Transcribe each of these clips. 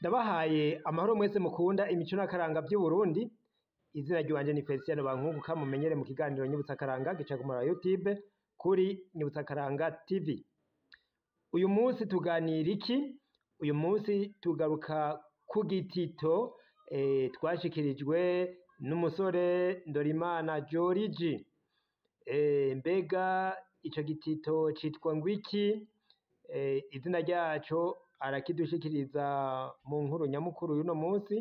Ndabahaye amahoro mwese mukunda imico n'akaranga vy'Uburundi. Izina ryanje ni Feliciano Bankunguka, mumenyere mu kiganiro Nyibutsa Akaranga gica ku mara YouTube kuri Nyibutsa Akaranga TV. Uyu munsi tuganira iki? Uyu munsi tugaruka ku gitito twashikirijwe n'umusore Ndorimana Joriji. Mbega ico gitito citwa ngwiki? Izina ryaco arakidushikiriza mu nkuru nyamukuru y'uno munsi.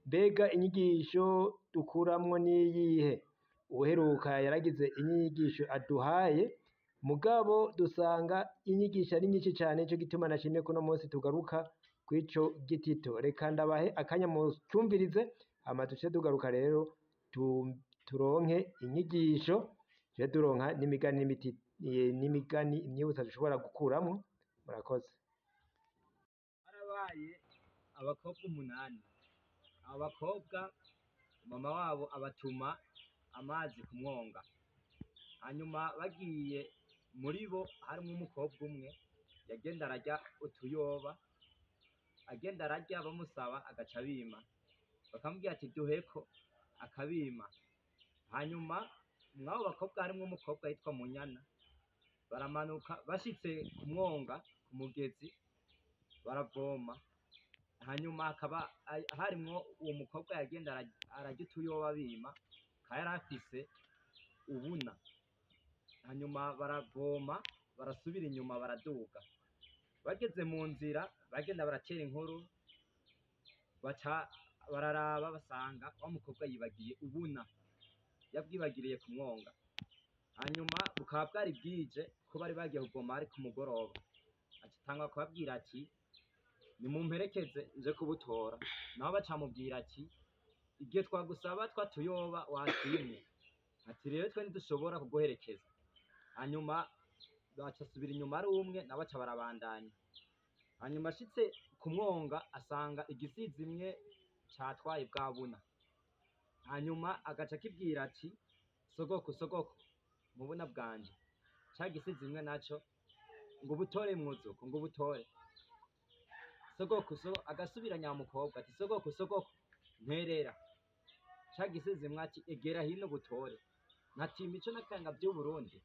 Mbega inyigisho dukuramwo niyihe? Uheruka yaragize inyigisho aduhaye, mugabo dusanga inyigisho ari nyinshi cane, nico gituma nashimye ko uno munsi tugaruka kw'ico gitito. Reka ndabahe akanya mucumvirize, hama duce tugaruka rero turonke inyigisho, duce turonka n'imigani imyibutsa dushobora gukuramwo. Murakoze. Harabaye abakobwa 8. Abo bakobwa mama wabo abatuma amazi ku mwonga, hanyuma bagiye muri bo harimwo umukobwa umwe yagenda ararya utuyoba, agenda ararya bamusaba agaca bima, bakamubwira ati duheko, akabima. Hanyuma mw'abo bakobwa harimwo umukobwa yitwa Munyana. Baramanuka bashitse ku mwonga, ku mugezi baravoma, hanyuma hakaba harimwo uwo mukobwa yagenda ararya utuyoba bima, akaba yari afise ubuna. Hanyuma baravoma barasubira inyuma baraduga, bageze mu nzira bagenda baratera inkuru, baca bararaba basanga wa mukobwa yibagiye ubuna, yabwibagiriye ku mwonga. Hanyuma bukaba bwari bwije ko bari bagiye kuvoma ari ku mugoroba, acatangura kubabwira ati nimumperekeze nje kubutora. Nabo bacamubwira ati igihe twagusaba twatuyoba watwimye, ati rero twe ntidushobora kuguherekeza. Hanyuma baca asubira inyuma ari umwe, nabo baca barabandanya. Hanyuma ashitse ku mwonga asanga igisizi imwe catwaye bwa buna, hanyuma agaca akibwira ati sogoko sogoko, mu buna bwanje. Ca gisizi imwe naco ngo ubutore mwuzuko, ngo ubutore. Sogoko agasubira nyamukobwa ati sogoko sogoko nterera. Ca gisizi imwe ati egera hino butore, nati imico n'akaranga vy'Uburundi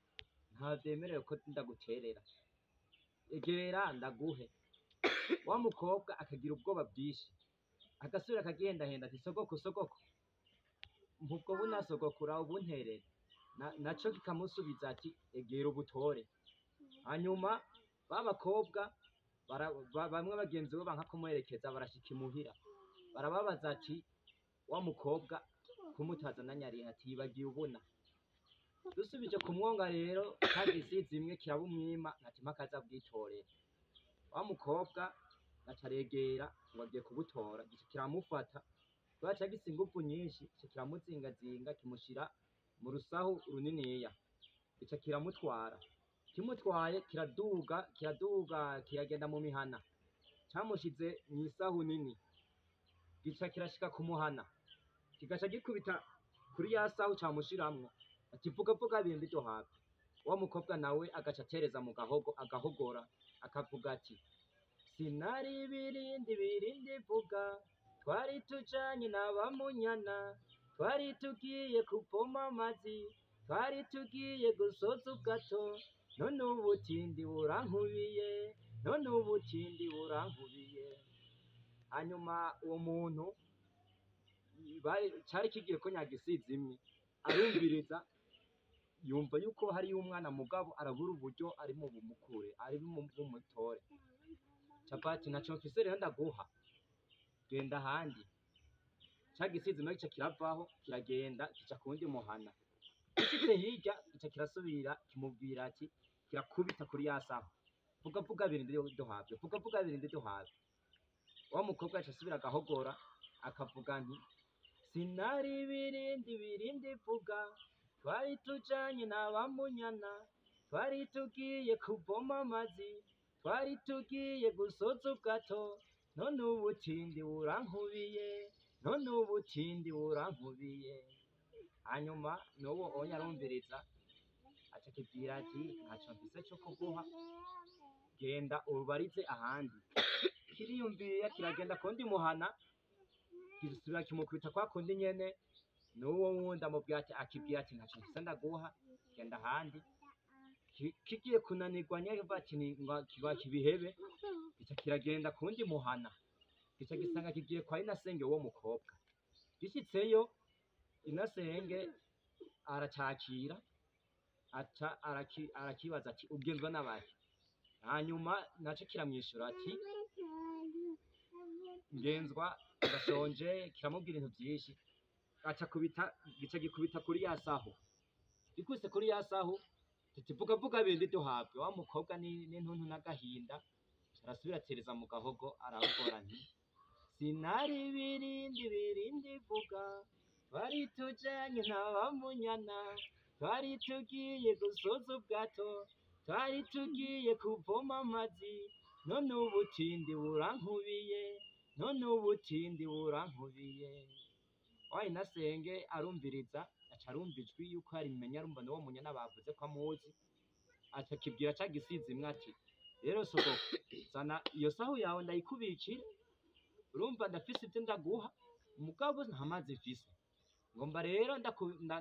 nta vyemerewe ko ndaguterera, egera ndaguhe. Wa mukobwa akagira ubwoba bwinshi, agasubira akagendahenda ati sogoko sogoko, ubwo buna sogoko uraho bunterere. Naco kikamusubiza ati egera ubutore. Hanyuma babakobwa bamwe bagenzi bo banka kumuherekeza barashika imuhira, barababaza ati wa mukobwa kumutazananye ari ati yibagiye ubuna. Dusubije ku mwonga rero ca gisizi imwe kirabumwima, ati mpaka aza bwitorera. Wa mukobwa aca aregera ngo agiye kubutora, gica kiramufata, kubera ca gifise inguvu nyinshi, gica kiramuzingazinga kimushira mu rusahu runiniya, gica kiramutwara. Kimutwaye kiraduga kiragenda mu mihana, camushize mw'isahu nini, gica kirashika ku muhana, kigaca gikubita kuri ya sahu camushiramwo, ati vuga vuga bindi duhabwe. Wa mukobwa nawe agaca atereza mu gahogo, agahogora akavuga ati sinari birindi vuga, twari tujanye n'aba Munyana, twari tugiye kuvoma amazi, twari tugiye gusoza ubwato, none ubutindi burankubiye, none ubutindi burankubiye. Hanyuma uwo muntu cari kigiye ko nyagisizi imwe arumviriza, yumva yuko hariyo umwana mugabo arabura uburyo arimo bumukure, ari bumutore. Capati naco mfise rero ndaguha, genda ahandi. Ca gisizi imwe gica kiravaho kiragenda kica kuwundi muhana, gishitse hirya gica kirasubira kimubwira ati kirakubita kuri ya sahu, vuga vuga birindi duhabwe, vuga vuga birindi duhabwe. Wa mukobwa aca asubira agahogora akavuga nti sinari birindi vuga, twari tujanye n'aba Munyana, twari tugiye kuvoma amazi, twari tugiye gusoza ubwato, none ubutindi burankubiye, none ubutindi burankubiye. Hanyuma n'uwo onya arumviriza, aca akibwira ati ntaco mfise co kuguha, genda ubarize ahandi. kiriyumviye kiragenda kundi muhana gisubira kimukubita kwa kundi nyene n'uwo wundi amubwira ati akibwira ati ntaco mfise ndaguha genda ahandi kigiye kunanirwa nyene ati kiba kibihebe gica kiragenda kundi muhana gica gisanga kigiye kwa inasenge uwo mukobwa gishitseyo inasenge aracakira aca arakibaza ati ugenzwa n'abahe hanyuma naco kiramwishura ati ngenzwa ndashonje kiramubwira ibintu vyinshi gica gikubita kuri ya saho gikubise kuri ya saho vuga bindi duhabwe wa mukobwa n'intuntu n'agahinda arasubira atereza mu gahogo aragora nti sinari birindi vuga twari tujanye n'abamunyana twari tugiye gusoza ubwato twari tugiye kuvoma amazi none ubutindi burankubiye wa inasenge arumviriza aca arumva ijwi yuko hari imenya arumva n'uwo munyana bavuze ko amuzi aca akibwira ca gisizimwe ati rero sogoko zana iyo sahu yawe ndayikubikire urumva ndafise ivyo ndaguha mugabo nta mazi mfise ngomba rero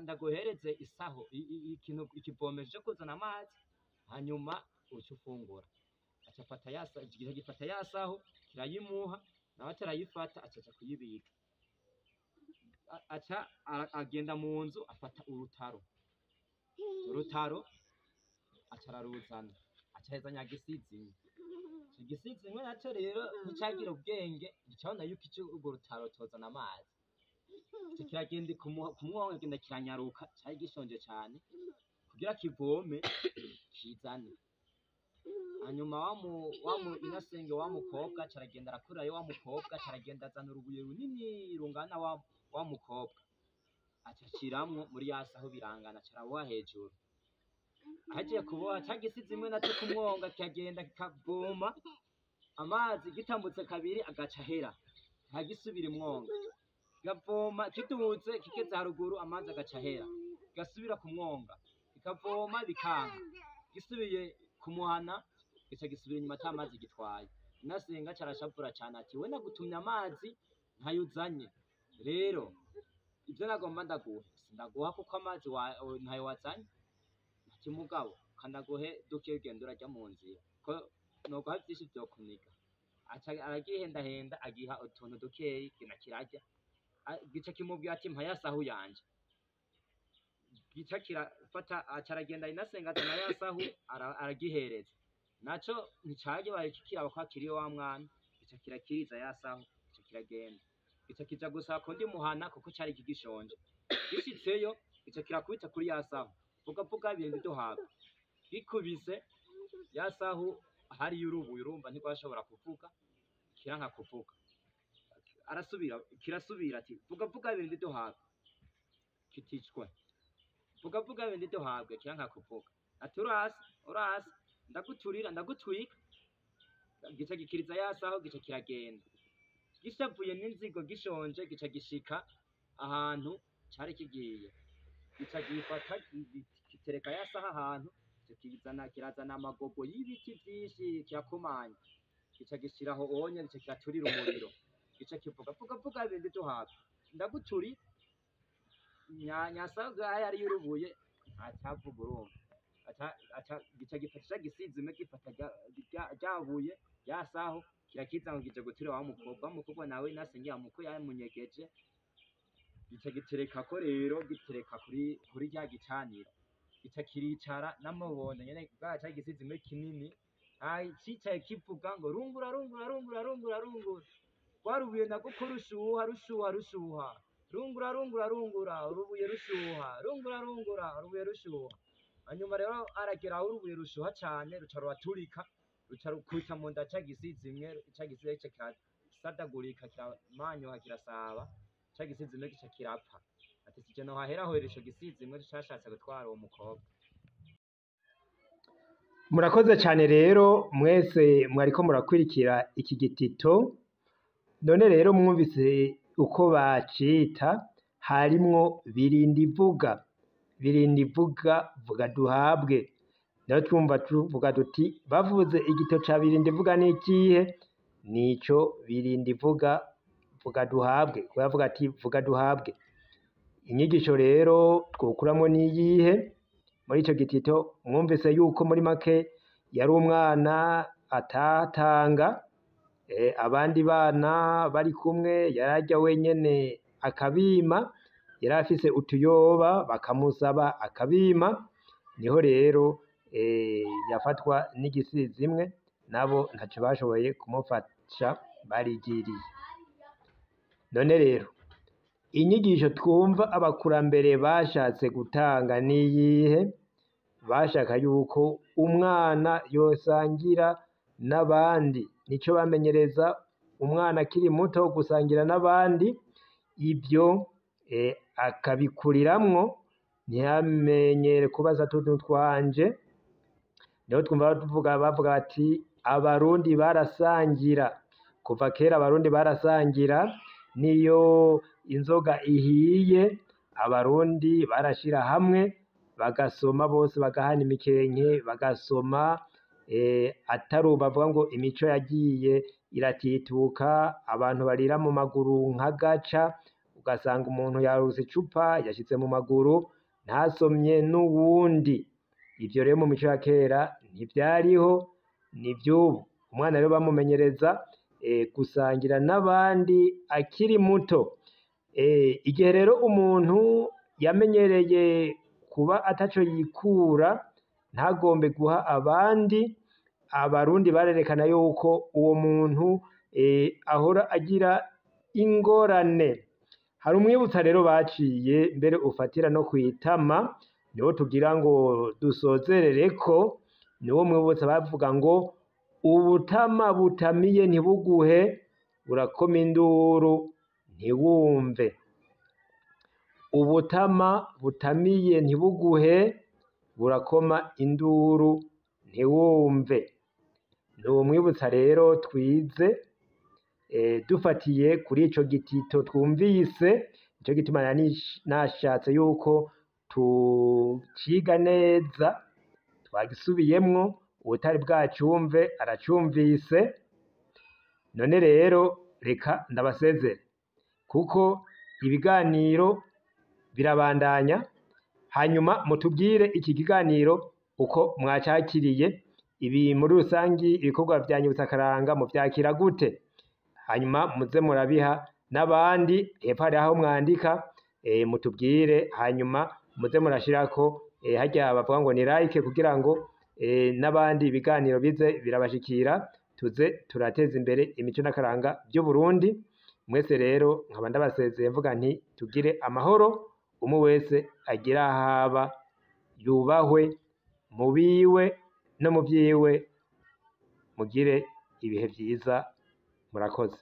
ndaguhereze isaho ikivomesho co kuzana amazi hanyuma uca ufungura gifata ya saho kirayimuha nawe atarayifata acaja kuyibika aca agenda mu nzu afata urutaro aca araruzana aca ahezanya gisizimwe naco rero nticagira ubwenge nticabona yuko urwo rutaro tozana amazi ico kiragenda kumwonga kigenda kiranyaruka cari gishonje cane kugira kivome kizane hanyuma inasenge wa mukobwa caragenda arakurayo wa mukobwa caragenda azana urubuye runini rungana wa mukobwa aca ashiramwo muri ya saho birangana caraboha hejuru ahagiye kuboha ca gisizimwe naco kumwonga kikagenda kikavoma amazi gitambutse kabiri agaca ahera ntagisubira imwonga kikavoma kiduze kigeze haruguru amazi agaca ahera kigasubira kumwonga kikavoma bikanka gisubiye kumuhana gica gisubira inyuma ata mazi gitwaye inasenga carashavura cane ati we nagutumye amazi ntayuzanye rero ivyo nagomba ndaguha kuko amazi ntayo wazanye ati mugabo kandaguhe duke ugenda urarya mu nzira ko noguha vyinshi vyokuniga aragihendahenda agiha utuntu dukeyi kina kirarya gica kimubwira ati mpa ya sahu yanje gica kirafata acaragenda inasenga azana ya sahu aragihereza naco nticagibaye kikiraba ko akiriyo wa mwana gica kirakiriza ya sahu gica kiragenda gica kija gusaba kundi muhana kuko cari kigishonje gishitseyo gica kirakubita kuri ya sahu vuga bindi duhabwe gikubise ya sahu hariyo urubuye urumva ntigwashobora kuvuga kiranka kuvuga kirasubira ati vuga bindi duhabwe kiticwa vuga bindi duhabwe kiranka kuvuga ati urasi ndagutwika gica gikiriza ya sahu gica kiragenda gishavuye n'inzigo gishonje gica gishika ahantu cari kigiye gica gifata gitereka ya saha ahantu kirazana amagogo y'ibiti vyinshi kirakomanya gica gishiraho onye gica kiraturira umuriro gica kivuga bindi duhabwe ndaguturi nyasaga yari yurubuye ntacavuga urumva gica gifata gisizime gifata ryabuye yasaho kirakiza ngo gije gutura wa mukobwa nawe nasenge amuko yamunyegeje gica giterekako rero gitereka kuri rya gicaniro gica kiricara n'amabondo nyene bwaca gisizime kinini cicaye kivuga ngo rungura rwarubuye nagoko rushuha rungura urubuye rushuha rungura urubuye rushuha hanyuma rero aragera aho urubuye rushuha cane ruca ruraturika ruca rukubita mu nda ca gisizimwe ca gisizimwe kirasadagurika kiramanyuka kirasaba ca gisizimwe gica kirapfa ati sije no haheraho ico gisizimwe cashatse gutwara uwo mukobwa. Murakoze cane rero mwese mwariko murakurikira iki gitito none rero mwumvise uko bacita harimwo birindivuga vuga duhabwe nayo twumva tuvuga duti bavuze igito ca birindivuga n'ikihe nico Birindi vuga duhabwe, kuko yavuga ati vuga duhabwe. Inyigisho rero twokuramwo niyihe muri ico gitito? Mwumvise yuko muri make yari umwana atatanga, abandi bana bari kumwe yararya wenyene akabima, yari afise utuyoba bakamusaba akabima, niho rero yafatwa n'igisizimwe, nabo ntaco bashoboye kumufasha barigiriye. None rero inyigisho twumva abakurambere bashatse gutanga niyihe? Bashaka yuko umwana yosangira n'abandi, nico bamenyereza umwana akiri muto gusangira n'abandi, ibyo akabikuriramwo, ntiyamenyere kubaza tuntu twanje. Niho twumva bavuga bati abarundi barasangira, kuva kera abarundi barasangira, niyo inzoga ihiye abarundi barashira hamwe bagasoma, bose bagahana imikenke bagasoma, atari bavuga ngo imico yagiye iratituka, abantu barira mu maguru nk'agaca, ugasanga umuntu yarose icupa yashitse mu maguru ntasomye n'uwundi. Ivyo rero mu mico ya kera ntivyariho, ni vy'ubu. Umwana rero bamumenyereza gusangira n'abandi akiri muto. Igihe rero umuntu yamenyereye kuba ataco yikura, ntagombe guha abandi, abarundi barerekana yuko uwo muntu ahora agira ingorane. Hari umwibutsa rero baciye mbere ufatira no kwitama, niwo tugira ngo dusozerereko, niwo mwibutsa bavuga ngo ubutama butamiye ntibuguhe, burakoma induru ntiwumve. Ubutama butamiye ntibuguhe, burakoma induru ntiwumve. Ni umwibutsa rero twize dufatiye kuri ico gitito twumvise, nico gituma nashatse yuko tuciga neza, twagisubiyemwo, uwutari bwacumve aracumvise. None rero reka ndabasezere, kuko ibiganiro birabandanya, hanyuma mutubwire iki kiganiro uko mwacakiriye, ibi muri rusangi ibikorwa vya Nyibutsakaranga muvyakira gute? Hanyuma muze murabiha n'abandi, hepfo hari aho mwandika, mutubwire, hanyuma muze murashirako harya bavuga ngo ni like, kugira ngo n'abandi ibiganiro bize birabashikira, tuze turateza imbere imico n'akaranga vy'Uburundi. Mwese rero nkaba ndabasezeye mvuga nti tugire amahoro, umwe wese agira ahaba, yubahwe mu biwe no mu vyiwe, mugire ibihe vyiza, murakoze.